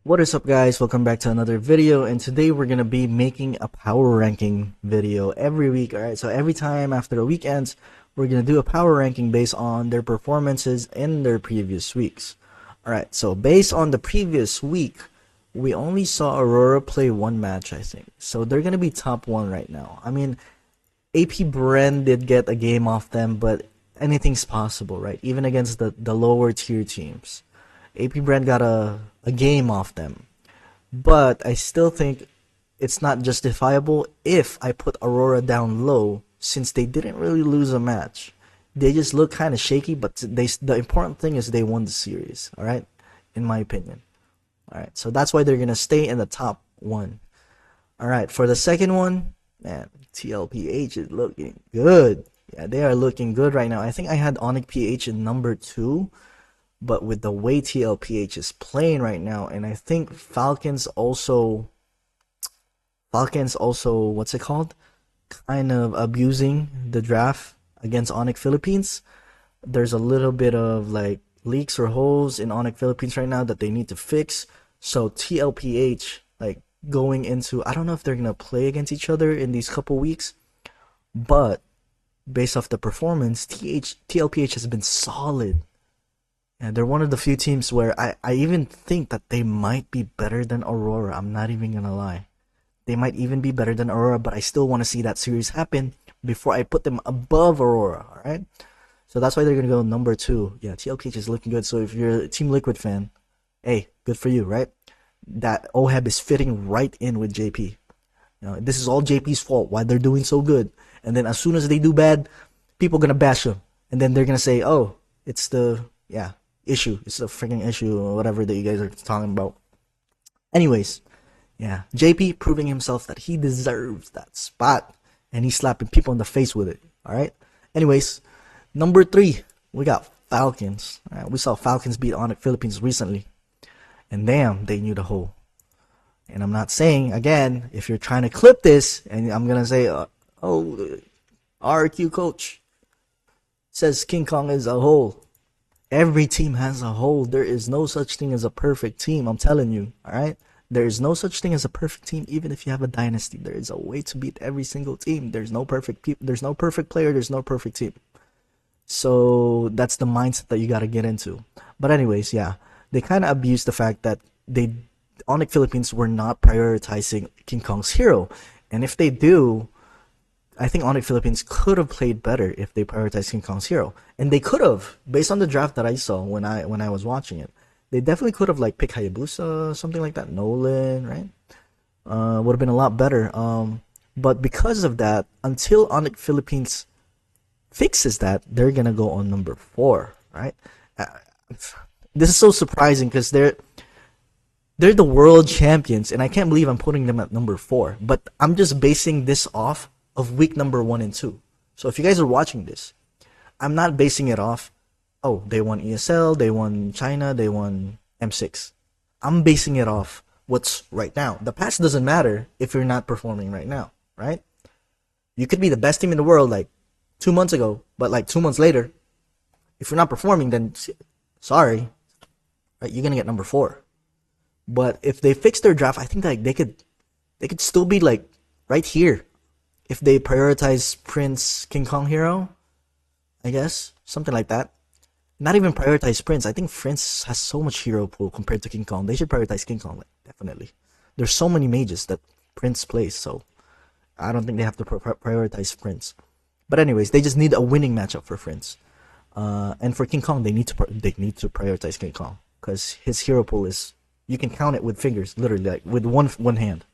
What is up, guys? Welcome back to another video, and today we're gonna be making a power ranking video every week. Alright, so every time after the weekends, we're gonna do a power ranking based on their performances in their previous weeks. Alright, so based on the previous week, we only saw Aurora play one match, I think. So they're gonna be top one right now. I mean, APBR did get a game off them, but anything's possible, right? Even against the lower tier teams. APBR got a game off them. But I still think it's not justifiable if I put Aurora down low, since they didn't really lose a match. They just look kind of shaky, but the important thing is they won the series, alright? In my opinion. Alright, so that's why they're going to stay in the top one. Alright, for the second one, man, TLPH is looking good. Yeah, they are looking good right now. I think I had Onic PH in number 2. But with the way TLPH is playing right now, and I think Falcons also, what's it called? Kind of abusing the draft against Onic Philippines. There's a little bit of like leaks or holes in Onic Philippines right now that they need to fix. So TLPH, like going into, I don't know if they're gonna play against each other in these couple weeks, but based off the performance, TLPH has been solid. And they're one of the few teams where I even think that they might be better than Aurora. I'm not even gonna lie. They might even be better than Aurora, but I still want to see that series happen before I put them above Aurora, alright? So that's why they're gonna go number 2. Yeah, TLPH is looking good. So if you're a Team Liquid fan, hey, good for you, right? That OHEB is fitting right in with JP. You know, this is all JP's fault, why they're doing so good. And then as soon as they do bad, people gonna bash them. And then they're gonna say, oh, it's the, issue. It's a freaking issue or whatever that you guys are talking about. Anyways, yeah, JP proving himself that he deserves that spot, and he's slapping people in the face with it. All right. Anyways, number 3, we got Falcons. All right, we saw Falcons beat Onic Philippines recently, and damn, they knew the hole. And I'm not saying again, if you're trying to clip this, and I'm gonna say, oh, RQ coach says King Kong is a hole. Every team has a hole. There is no such thing as a perfect team. I'm telling you. All right. There is no such thing as a perfect team. Even if you have a dynasty, there is a way to beat every single team. There's no perfect people. There's no perfect player. There's no perfect team. So that's the mindset that you got to get into. But anyways, yeah, they kind of abused the fact that Onic Philippines were not prioritizing King Kong's hero, and if they do, I think Onic Philippines could have played better if they prioritized King Kong's hero, and they could have, based on the draft that I saw when I was watching it. They definitely could have like picked Hayabusa, something like that, Nolan, right? Would have been a lot better. But because of that, until Onic Philippines fixes that, they're gonna go on number 4, right? This is so surprising because they're the world champions, and I can't believe I'm putting them at number 4. But I'm just basing this off of week number 1 and 2. So if you guys are watching this, I'm not basing it off, oh, they won ESL, they won China, they won M6. I'm basing it off what's right now. The past doesn't matter if you're not performing right now, right? You could be the best team in the world like 2 months ago, but like 2 months later, if you're not performing, then sorry, right? You're gonna get number 4. But if they fix their draft, I think like they could still be like right here. If they prioritize Prince King Kong hero, I guess, something like that. Not even prioritize Prince. I think Prince has so much hero pool compared to King Kong. They should prioritize King Kong, like, definitely. There's so many mages that Prince plays, so I don't think they have to prioritize Prince. But anyways, they just need a winning matchup for Prince. And for King Kong, they need to prioritize King Kong because his hero pool is, you can count it with fingers, literally, like with one hand.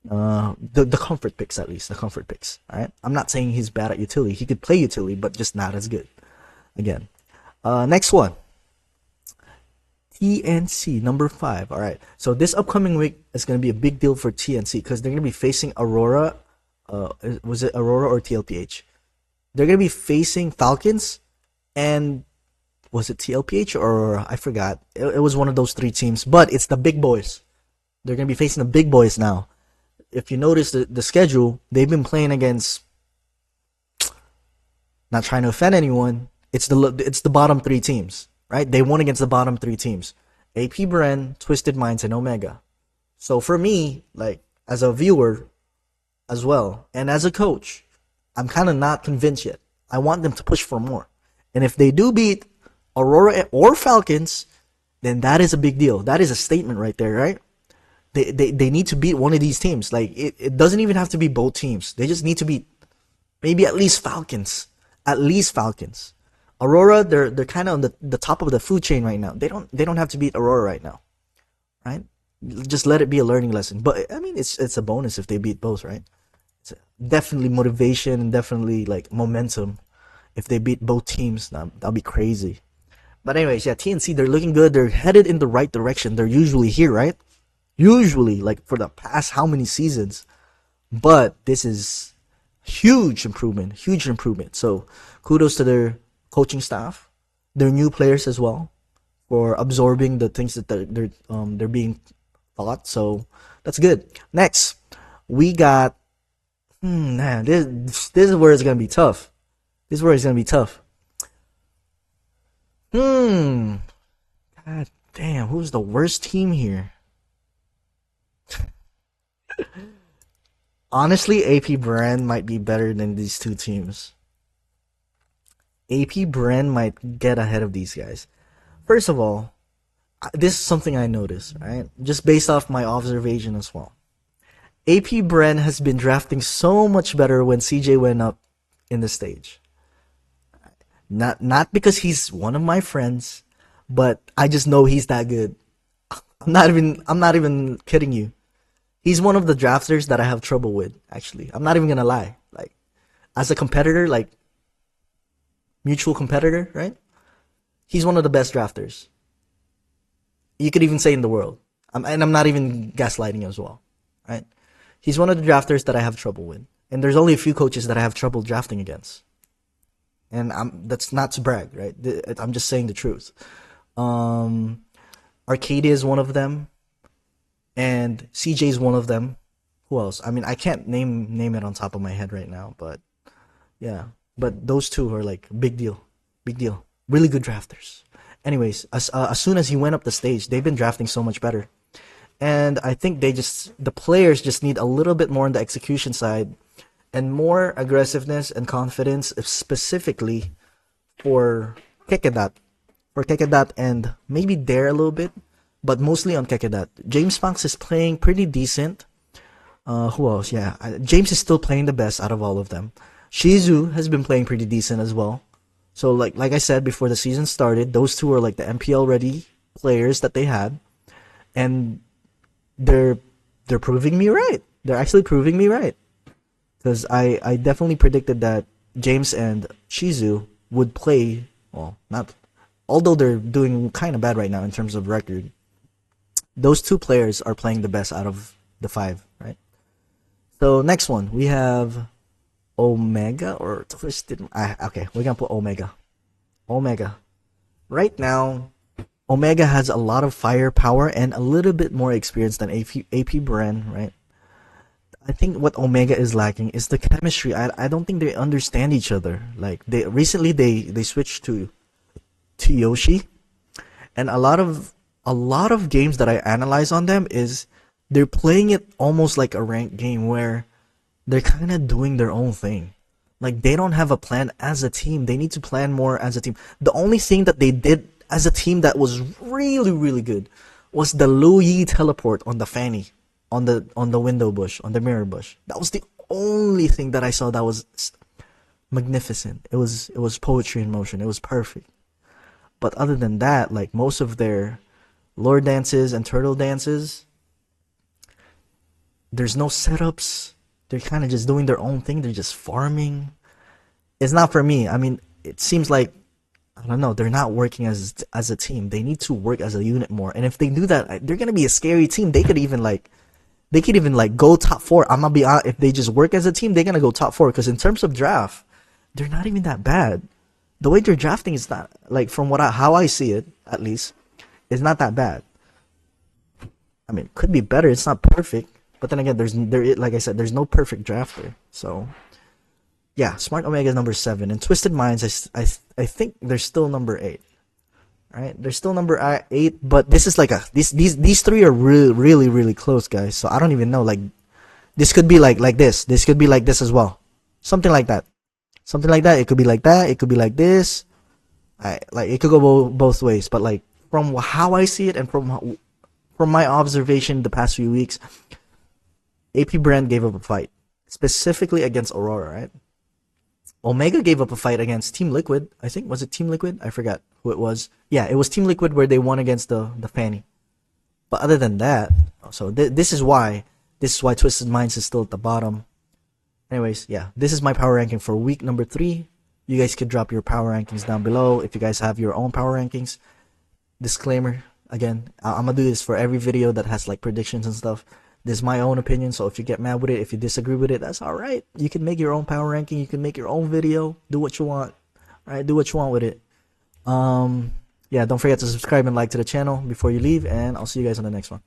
The comfort picks, at least the comfort picks. All right, I'm not saying he's bad at utility. He could play utility, but just not as good. Again, next one, TNC number 5. All right, so this upcoming week is going to be a big deal for TNC because they're going to be facing Aurora. Was it Aurora or TLPH? They're going to be facing Falcons, and was it TLPH or I forgot. It was one of those 3 teams, but it's the big boys. They're going to be facing the big boys now. If you notice the schedule, they've been playing against, not trying to offend anyone, it's the bottom 3 teams, right? They won against the bottom 3 teams. AP Bren, Twisted Minds, and Omega. So for me, like as a viewer as well, and as a coach, I'm kind of not convinced yet. I want them to push for more. And if they do beat Aurora or Falcons, then that is a big deal. That is a statement right there, right? They need to beat one of these teams. Like it doesn't even have to be both teams. They just need to beat maybe at least Falcons. At least Falcons. Aurora, they're kind of on the top of the food chain right now. They don't have to beat Aurora right now, right? Just let it be a learning lesson. But I mean, it's a bonus if they beat both, right? It's definitely motivation and definitely like momentum. If they beat both teams, that'll be crazy. But anyways, yeah, TNC, they're looking good. They're headed in the right direction. They're usually here, right? Usually, like for the past how many seasons. But this is huge improvement. Huge improvement. So kudos to their coaching staff, their new players as well, for absorbing the things that they're being taught. So that's good. Next, we got man, this is where it's gonna be tough. This is where it's gonna be tough. God damn, who's the worst team here? Honestly, AP Brand might be better than these two teams. AP Brand might get ahead of these guys. First of all, this is something I noticed, right? Just based off my observation as well. AP Brand has been drafting so much better when CJ went up in the stage. Not because he's one of my friends, but I just know he's that good. I'm not even kidding you. He's one of the drafters that I have trouble with, actually. I'm not even gonna lie. Like, as a competitor, like mutual competitor, right? He's one of the best drafters. You could even say in the world. And I'm not even gaslighting as well, right? He's one of the drafters that I have trouble with. And there's only a few coaches that I have trouble drafting against. And that's not to brag, right? I'm just saying the truth. Arcadia is one of them. And CJ is one of them. Who else? I mean, I can't name it on top of my head right now, but yeah. But those two are like big deal. Big deal. Really good drafters. Anyways, as soon as he went up the stage, they've been drafting so much better. And I think the players just need a little bit more on the execution side and more aggressiveness and confidence, specifically for Kekedat. For Kekedat and maybe Dare a little bit, but mostly on Kekedat. James Fox is playing pretty decent. Who else? Yeah, James is still playing the best out of all of them. Shizu has been playing pretty decent as well. So like I said before the season started, those two are like the MPL ready players that they had, and they're proving me right. They're actually proving me right, because I definitely predicted that James and Shizu would play well. Not although they're doing kind of bad right now in terms of record. Those two players are playing the best out of the five, right? So next one we have Omega or Twisted. Okay, we're gonna put Omega. Omega. Right now, Omega has a lot of firepower and a little bit more experience than AP Bren, right? I think what Omega is lacking is the chemistry. I don't think they understand each other. Like they recently switched to Yoshi, and a lot of games that I analyze on them is they're playing it almost like a ranked game where they're kind of doing their own thing. Like, they don't have a plan as a team. They need to plan more as a team. The only thing that they did as a team that was really, really good was the Lu Yi teleport on the Fanny, on the window bush, on the mirror bush. That was the only thing that I saw that was magnificent. It was poetry in motion. It was perfect. But other than that, like, most of their lore dances and turtle dances, there's no setups. They're kind of just doing their own thing. They're just farming. It's not for me. I mean, it seems like, I don't know, they're not working as a team. They need to work as a unit more. And if they do that, they're gonna be a scary team. They could even go top 4. I'm gonna be honest, if they just work as a team, they're gonna go top 4. Because in terms of draft, they're not even that bad. The way they're drafting is not, like, from how I see it, at least, it's not that bad. I mean, it could be better. It's not perfect. But then again, like I said, there's no perfect drafter. So, yeah, Smart Omega is number 7, and Twisted Minds, I think they're still number 8. Right, they're still number 8, but this is like these three are really close, guys. So I don't even know. Like this could be like this. This could be like this as well. Something like that. Something like that. It could be like that. It could be like this. Like it could go both ways. But like from how I see it and from my observation the past few weeks, AP Brand gave up a fight specifically against Aurora, right? Omega gave up a fight against Team Liquid. I think, was it Team Liquid? I forgot who it was. Yeah, it was Team Liquid where they won against the Fanny. But other than that, so this is why Twisted Minds is still at the bottom. Anyways, yeah, this is my power ranking for week number 3. You guys could drop your power rankings down below if you guys have your own power rankings. Disclaimer, again, I'm gonna do this for every video that has like predictions and stuff. This is my own opinion, so if you get mad with it, if you disagree with it, that's alright. You can make your own power ranking, you can make your own video, do what you want. Alright, do what you want with it. Yeah, don't forget to subscribe and like to the channel before you leave, and I'll see you guys on the next one.